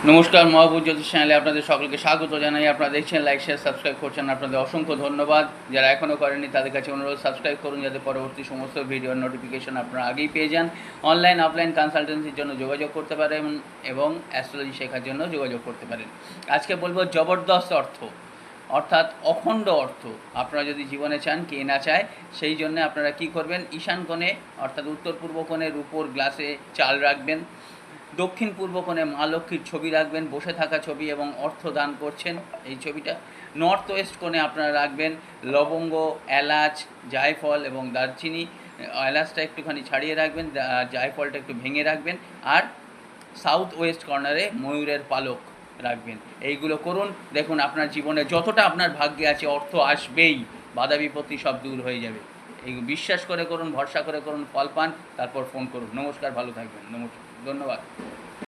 নমস্কার, মহাভূত জ্যোতিষ চ্যানেলে আপনাদের সকলকে স্বাগত জানাই। আপনারা দেখছেন, লাইক শেয়ার সাবস্ক্রাইব করছেন, আপনাদের অসংখ্য ধন্যবাদ। যারা এখনও করেননি তাদের কাছে অনুরোধ সাবস্ক্রাইব করুন, যাতে পরবর্তী সমস্ত ভিডিওর নোটিফিকেশন আপনারা আগেই পেয়ে যান। অনলাইন অফলাইন কনসালটেন্সির জন্য যোগাযোগ করতে পারেন এবং অ্যাস্ট্রোলজি শেখার জন্য যোগাযোগ করতে পারেন। আজকে বলবো জবরদস্ত অর্থ, অর্থাৎ অখণ্ড অর্থ আপনারা যদি জীবনে চান, কে না চায়। সেই জন্য আপনারা কি করবেন, ঈশান কোণে অর্থাৎ উত্তর পূর্ব কোণের উপর গ্লাসে চাল রাখবেন, দক্ষিণ পূর্ব কোণে মা লক্ষ্মীর ছবি রাখবেন, বসে থাকা ছবি এবং অর্থ দান করছেন এই ছবিটা। নর্থ ওয়েস্ট কোণে আপনারা রাখবেন লবঙ্গ, এলাচ, জায়ফল এবং দারচিনি। এলাচটা একটুখানি ছাড়িয়ে রাখবেন, জায়ফলটা একটু ভেঙে রাখবেন, আর সাউথ ওয়েস্ট কর্নারে ময়ূরের পালক রাখবেন। এইগুলো করুন, দেখুন আপনার জীবনে যতটা আপনার ভাগ্যে আছে অর্থ আসবেই, বাধা বিপত্তি সব দূর হয়ে যাবে। এই বিশ্বাস করে করুন, ভরসা করে করুন, ফল পান, তারপর ফোন করুন। নমস্কার, ভালো থাকবেন। নমস্কার, ধন্যবাদ।